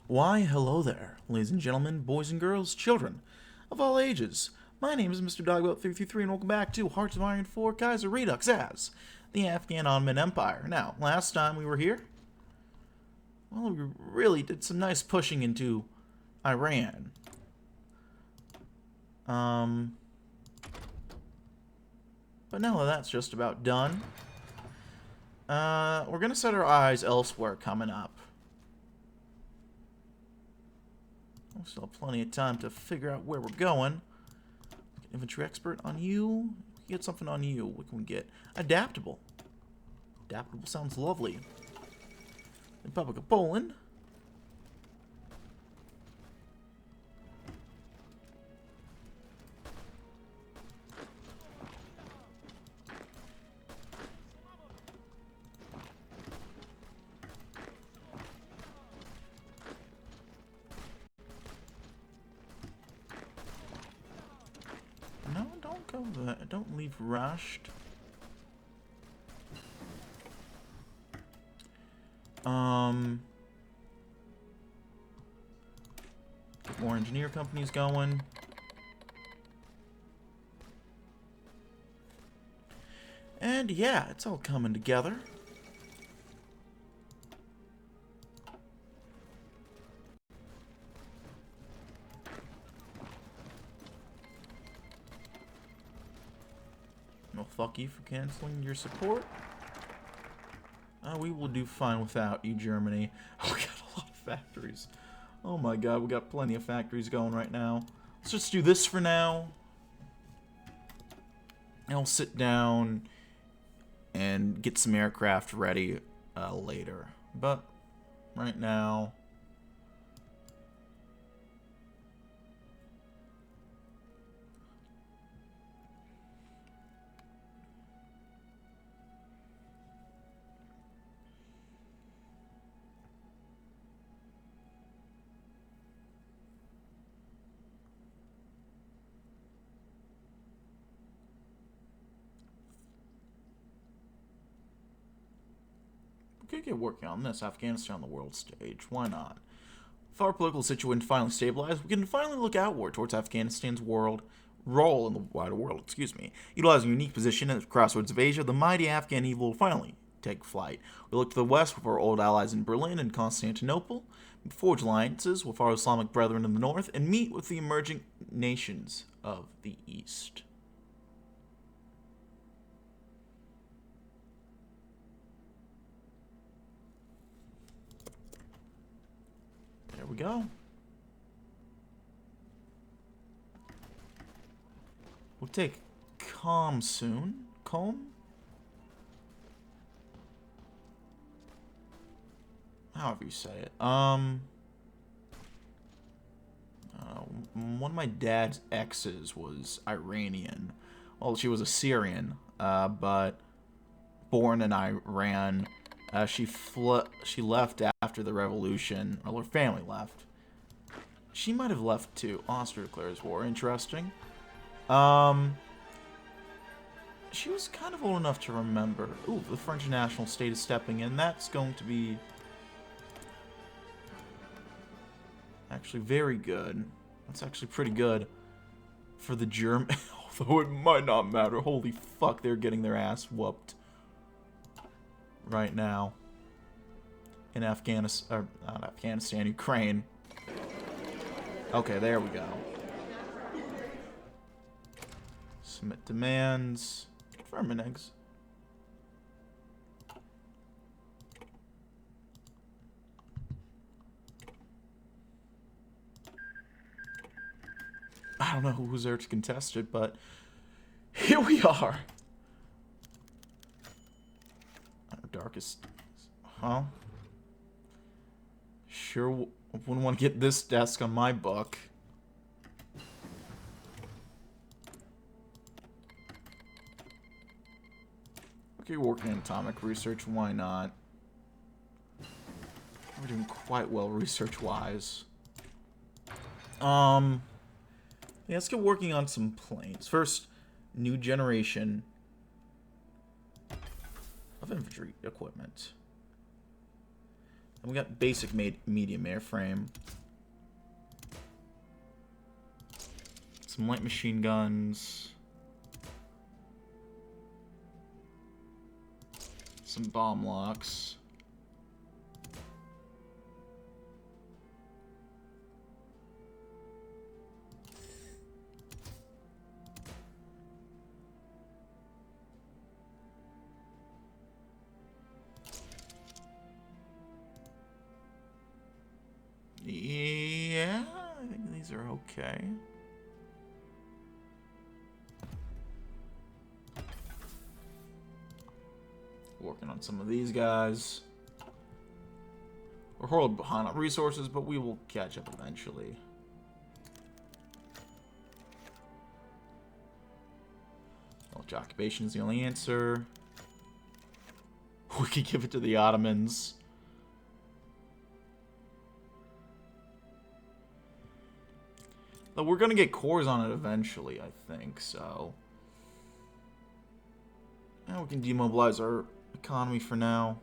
Why, hello there, ladies and gentlemen, boys and girls, children of all ages. My name is Mr. Dogbelt333, and welcome back to Hearts of Iron 4 Kaiserredux as the Afghan Ottoman Empire. Now, last time we were here, well, we really did some nice pushing into Iran. But now that that's just about done, we're gonna set our eyes elsewhere coming up. We still have plenty of time to figure out where we're going. Infantry expert on you. We can get something on you. What can we get? Adaptable. Adaptable sounds lovely. Republic of Poland. No, don't go there. Don't leave rushed. Get more engineer companies going. And yeah, it's all coming together. No, fuck you for canceling your support. We will do fine without you, Germany. Oh, we got a lot of factories. Oh my god, we got plenty of factories going right now. Let's just do this for now. And we'll sit down and get some aircraft ready later. But right now... we could get working on this. Afghanistan on the world stage. Why not? If our political situation finally stabilized, we can finally look outward towards Afghanistan's role in the wider world, Utilizing a unique position at the crossroads of Asia, the mighty Afghan evil will finally take flight. We look to the west with our old allies in Berlin and Constantinople, forge alliances with our Islamic brethren in the north, and meet with the emerging nations of the east. There we go. We'll take Calm soon. Calm? However you say it. One of my dad's exes was Iranian. Well, she was Assyrian, but born in Iran. She left after the revolution. Well, her family left. She might have left too. Austria declares war. Interesting. She was kind of old enough to remember. Ooh, the French national state is stepping in. That's going to be actually very good. That's actually pretty good for the German. Although it might not matter. Holy fuck, they're getting their ass whooped right now in Afghanistan, or not Afghanistan, Ukraine. Okay, there we go. Submit demands. Confirm an eggs. I don't know who's there to contest it, but here we are. Our darkest, huh? Sure wouldn't want to get this desk on my book. Okay, working in atomic research, why not? We're doing quite well research-wise. Yeah, let's get working on some planes. First, new generation of infantry equipment. And we got basic medium airframe. Some light machine guns. Some bomb locks. Yeah, I think these are okay. Working on some of these guys. We're horribly behind on resources, but we will catch up eventually. Military occupation is the only answer. We could give it to the Ottomans. But we're gonna get cores on it eventually, I think, so. Now we can demobilize our economy for now.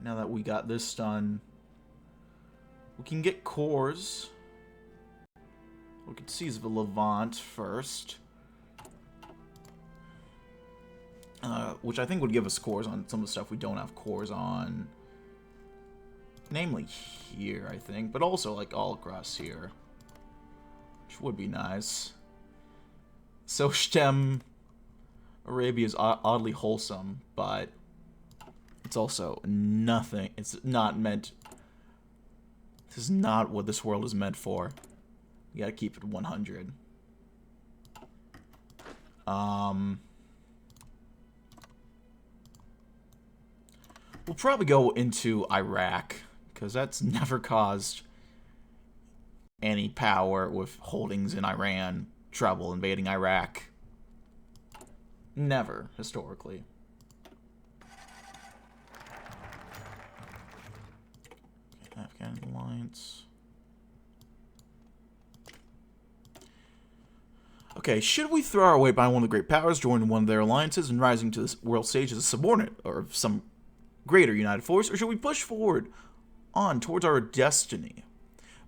Now that we got this done, we can get cores. We can seize the Levant first. Which I think would give us cores on some of the stuff we don't have cores on. Namely here, I think. But also, like, all across here. Which would be nice. So, Stem Arabia is oddly wholesome, but it's also nothing. It's not meant... This is not what this world is meant for. You gotta keep it 100. We'll probably go into Iraq, because that's never caused any power with holdings in Iran trouble invading Iraq. Never, historically. Afghan alliance. Okay, should we throw our weight behind one of the great powers, join one of their alliances, and rising to the world stage as a subordinate, or some greater united force, or should we push forward on towards our destiny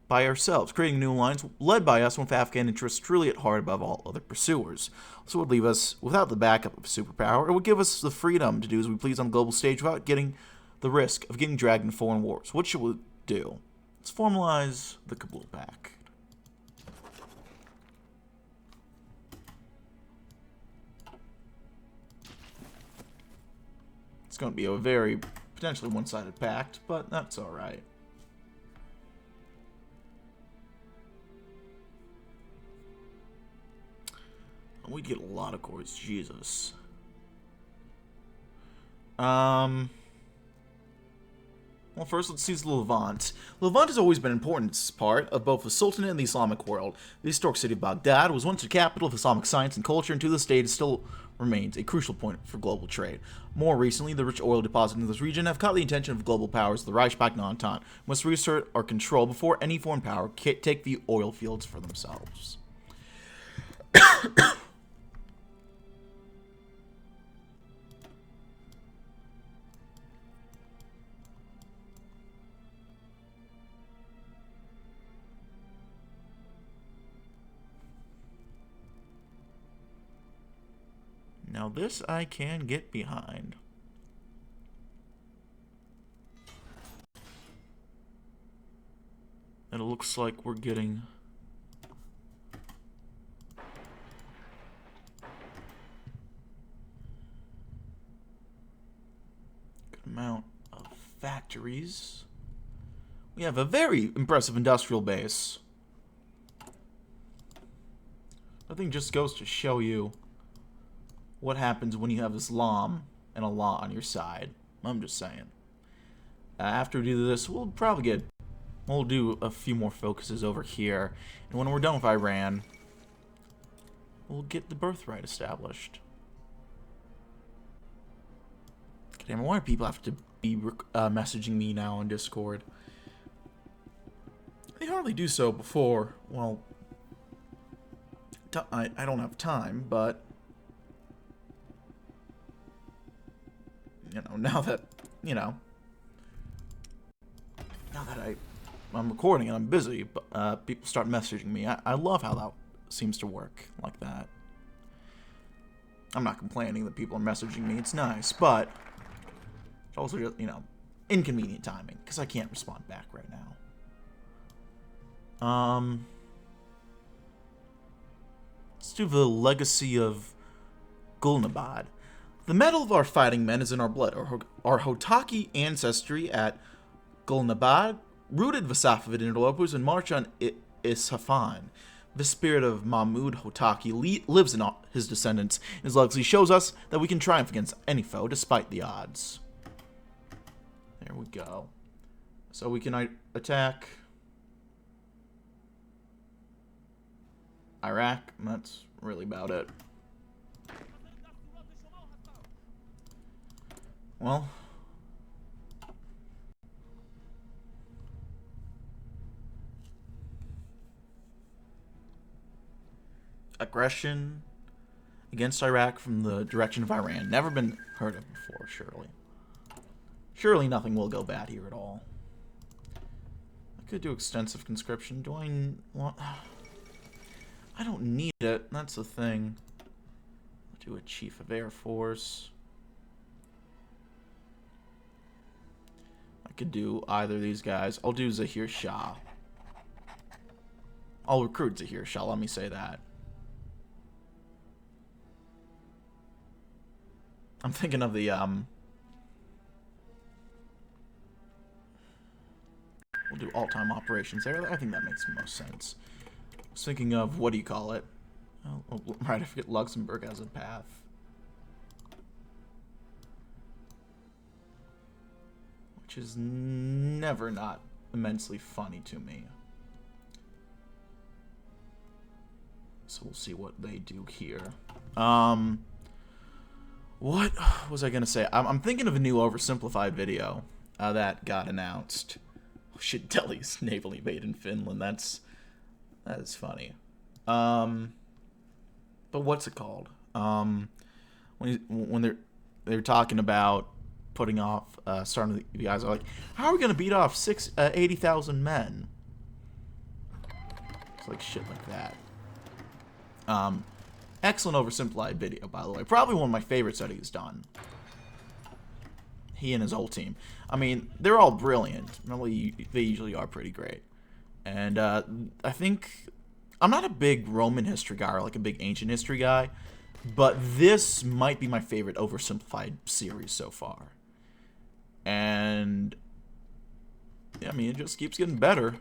by ourselves, creating a new alliance led by us with Afghan interests truly at heart above all other pursuers? So it would leave us without the backup of a superpower. It would give us the freedom to do as we please on the global stage without getting the risk of getting dragged into foreign wars. What should we do? Let's formalize the Kabul Pact. It's going to be a very potentially one-sided pact, but that's alright. We'd get a lot of cores, Jesus. Well, first, let's seize the Levant. Levant has always been an important part of both the Sultanate and the Islamic world. The historic city of Baghdad was once the capital of Islamic science and culture, and to this day it still remains a crucial point for global trade. More recently, the rich oil deposits in this region have caught the attention of global powers. The Reichsbank and Entente must reassert our control before any foreign power can take the oil fields for themselves. Now this I can get behind. And it looks like we're getting good amount of factories. We have a very impressive industrial base. I think just goes to show you what happens when you have Islam and Allah on your side. I'm just saying. After we do this, we'll do a few more focuses over here. And when we're done with Iran, we'll get the birthright established. Damn, why do people have to be messaging me now on Discord? They hardly do so before, well, I don't have time, but you know, now that I'm recording and I'm busy, but people start messaging me. I love how that seems to work like that. I'm not complaining that people are messaging me. It's nice, but it's also just, inconvenient timing because I can't respond back right now. Let's do the legacy of Gulnabad. The mettle of our fighting men is in our blood. Our Hotaki ancestry at Gulnabad rooted the Safavid interlopers and marched on Isfahan. The spirit of Mahmud Hotaki lives in his descendants. His legacy shows us that we can triumph against any foe despite the odds. There we go. So we can attack Iraq, and that's really about it. Well, aggression against Iraq from the direction of Iran. Never been heard of before, surely. Surely nothing will go bad here at all. I could do extensive conscription. Do I want... I don't need it. That's the thing. I'll do a Chief of Air Force. I could do either of these guys. I'll do Zahir Shah. I'll recruit Zahir Shah, let me say that. I'm thinking of the, we'll do all-time operations there. I think that makes the most sense. I was thinking of, what do you call it? Oh, right, I forget Luxembourg has a path. Which is never not immensely funny to me. So we'll see what they do here. What was I gonna say? I'm thinking of a new oversimplified video that got announced. Oh shit, Delhi's naval invade in Finland. That is funny. But what's it called? When they're talking about putting off starting the guys are like, how are we gonna beat off 80,000 men? It's like shit like that. Excellent oversimplified video, by the way. Probably one of my favorites that he's done. He and his whole team. I mean, they're all brilliant. Really, they usually are pretty great. And I think... I'm not a big Roman history guy or like a big ancient history guy, but this might be my favorite oversimplified series so far. And... yeah, I mean, it just keeps getting better.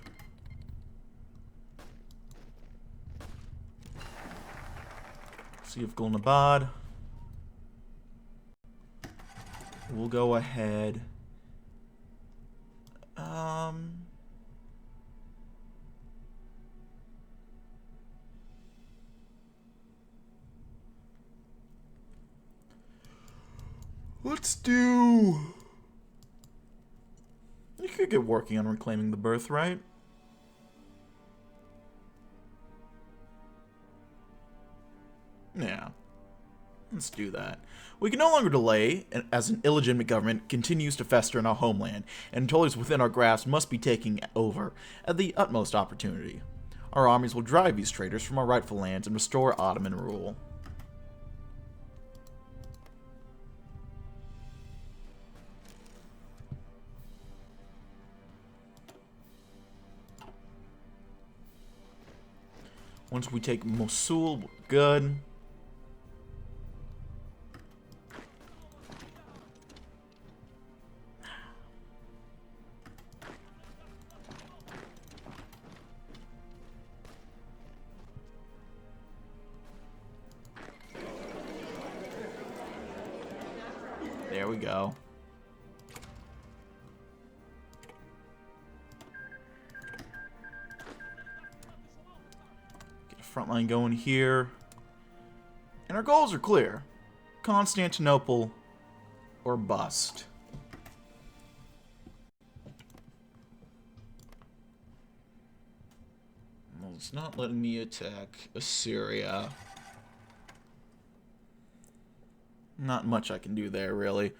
Sea of Gulnabad. We'll go ahead. Let's do... You could get working on reclaiming the birthright. Yeah. Let's do that. We can no longer delay, as an illegitimate government continues to fester in our homeland, and until it's within our grasp must be taking over at the utmost opportunity. Our armies will drive these traitors from our rightful lands and restore Ottoman rule. Once we take Mosul, we're good. There we go. Get a front line going here. And our goals are clear. Constantinople or bust. It's not letting me attack Assyria. Not much I can do there, really.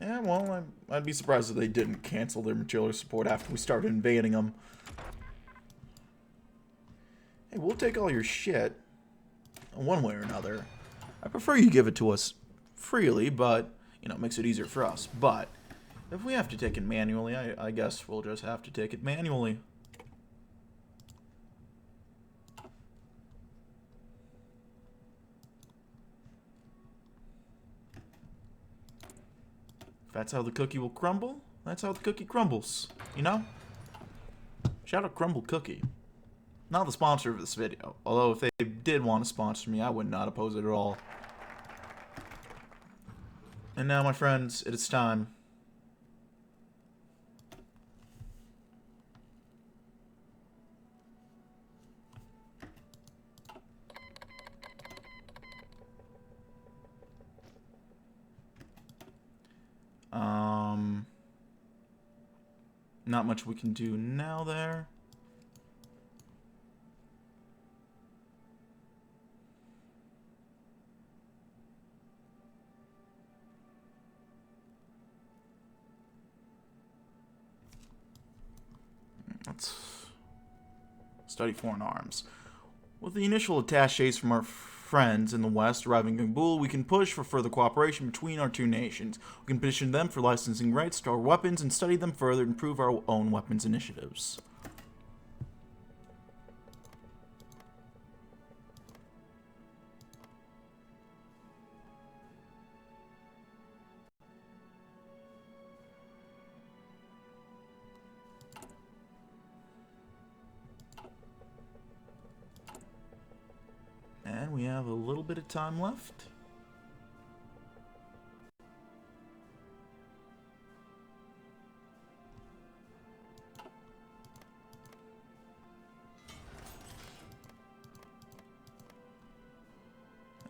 Yeah, well, I'd be surprised if they didn't cancel their material support after we started invading them. Hey, we'll take all your shit, one way or another. I prefer you give it to us freely, but, you know, it makes it easier for us. But, if we have to take it manually, I guess we'll just have to take it manually. If that's how the cookie will crumble, that's how the cookie crumbles, you know? Shout out Crumble Cookie. Not the sponsor of this video, although if they did want to sponsor me, I would not oppose it at all. And now, my friends, it is time. Not much we can do now there. Let's study foreign arms. With the initial attaches from our friends in the West arriving in Kabul, we can push for further cooperation between our two nations. We can petition them for licensing rights to our weapons and study them further to improve our own weapons initiatives. And we have a little bit of time left.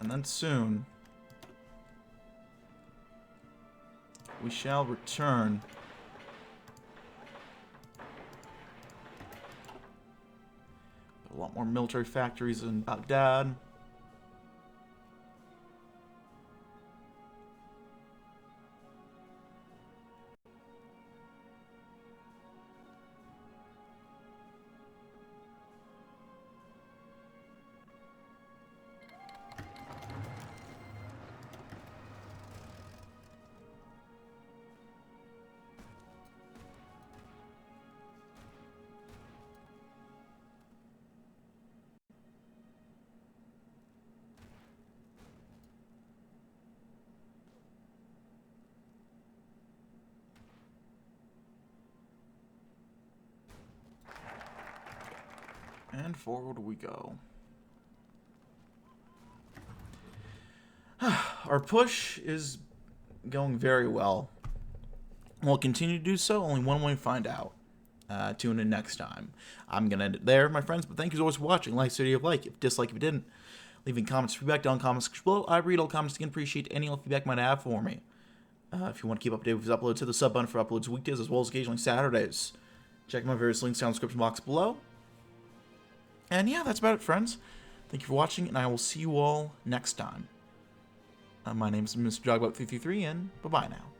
And then soon, we shall return a lot more military factories in Baghdad. And forward we go. Our push is going very well. We'll continue to do so, only one way to find out. Tune in next time. I'm going to end it there, my friends, but thank you as always for watching. Like, so if you like, if dislike, if you didn't. Leaving comments, feedback down in the comments section below. I read all comments again, appreciate any feedback you might have for me. If you want to keep updated with uploads, hit the sub button for uploads weekdays as well as occasionally Saturdays. Check my various links down in the description box below. And yeah, that's about it, friends. Thank you for watching, and I will see you all next time. My name is Mr. Jogbot333, and bye-bye now.